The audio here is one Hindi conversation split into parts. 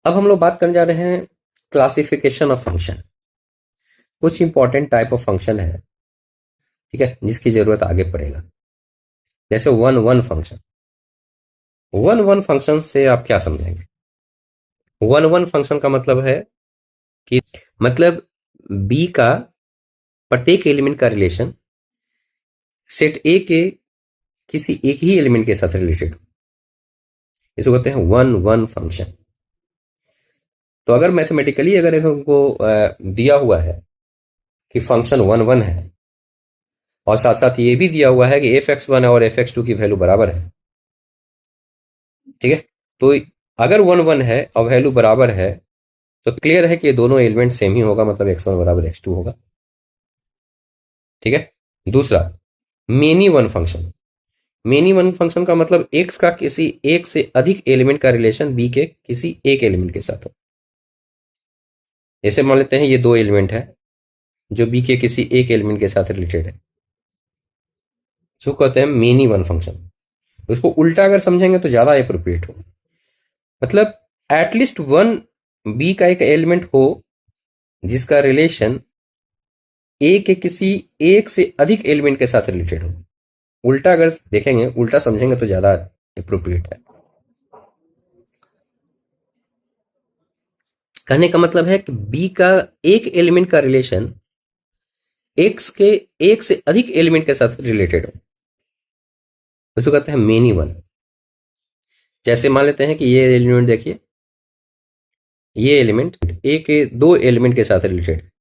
अब हम लोग बात करने जा रहे हैं क्लासिफिकेशन ऑफ फंक्शन। कुछ इंपॉर्टेंट टाइप ऑफ फंक्शन है, ठीक है, जिसकी जरूरत आगे पड़ेगा। जैसे one one function. One one function से आप क्या समझेंगे? वन वन फंक्शन का मतलब है कि मतलब बी का प्रत्येक एलिमेंट का रिलेशन सेट ए के किसी एक ही एलिमेंट के साथ रिलेटेड हो, इसको कहते हैं वन वन फंक्शन। तो अगर मैथमेटिकली अगर हमको दिया हुआ है कि फंक्शन वन वन है और साथ साथ ये भी दिया हुआ है कि एफ एक्स वन और एफ एक्स टू की वैल्यू बराबर है, ठीक है, तो अगर वन वन है और वैल्यू बराबर है तो क्लियर है कि ये दोनों एलिमेंट सेम ही होगा, मतलब एक्स वन बराबर एक्स टू होगा, ठीक है। दूसरा, many one function. Many one function का मतलब एक्स का किसी एक से अधिक एलिमेंट का रिलेशन बी के किसी एक एलिमेंट के साथ हो। जैसे मान लेते हैं ये दो एलिमेंट है जो बी के किसी एक एलिमेंट के साथ रिलेटेड है, इसको कहते हैं मेनी वन फंक्शन। तो इसको उल्टा अगर समझेंगे तो ज्यादा अप्रोप्रिएट हो, मतलब एटलीस्ट वन बी का एक एलिमेंट हो जिसका रिलेशन ए के किसी एक से अधिक एलिमेंट के साथ रिलेटेड हो। उल्टा अगर देखेंगे, उल्टा समझेंगे तो ज्यादा अप्रोप्रिएट है। कहने का मतलब है कि बी का एक एलिमेंट का रिलेशन एक्स के एक से अधिक एलिमेंट के साथ रिलेटेड हो, उसको कहते हैं मेनी वन। जैसे मान लेते हैं कि ये एलिमेंट देखिए, ये एलिमेंट ए के दो एलिमेंट के साथ रिलेटेड है,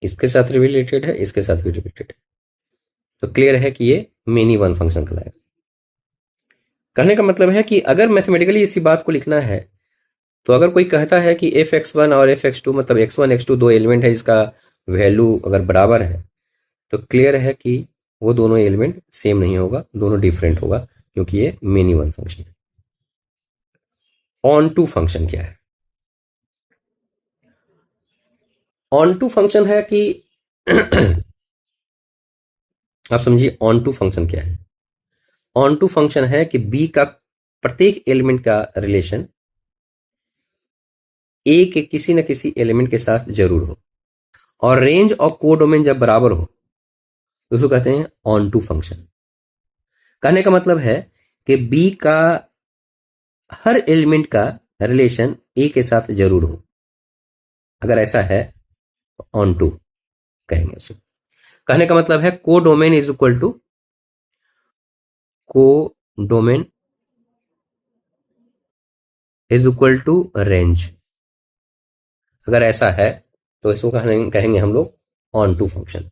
इसके साथ भी रिलेटेड है, इसके साथ भी रिलेटेड है, तो क्लियर है कि ये मेनी वन फंक्शन कहलाएगा। कहने का मतलब है कि अगर मैथमेटिकली इसी बात को लिखना है तो अगर कोई कहता है कि एफ एक्स वन और एफ एक्स टू मतलब एक्स वन एक्स टू दो एलिमेंट है, इसका वैल्यू अगर बराबर है तो क्लियर है कि वो दोनों एलिमेंट सेम नहीं होगा, दोनों डिफरेंट होगा, क्योंकि ये मेनी वन फंक्शन है। ऑन टू फंक्शन क्या है? ऑन टू फंक्शन है कि आप समझिए ऑन टू फंक्शन क्या है। ऑन टू फंक्शन है कि बी का प्रत्येक एलिमेंट का रिलेशन ए के किसी न किसी एलिमेंट के साथ जरूर हो और रेंज और कोडोमेन जब बराबर हो तो उसको कहते हैं ऑन टू फंक्शन। कहने का मतलब है कि बी का हर एलिमेंट का रिलेशन ए के साथ जरूर हो। अगर ऐसा है तो ऑन टू कहेंगे उसको। कहने का मतलब है codomain is equal to codomain is equal to range. अगर ऐसा है तो इसको कहेंगे हम लोग onto function.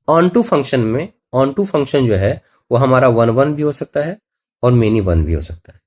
Onto function में ऑन टू फंक्शन जो है वो हमारा वन वन भी हो सकता है और मेनी वन भी हो सकता है।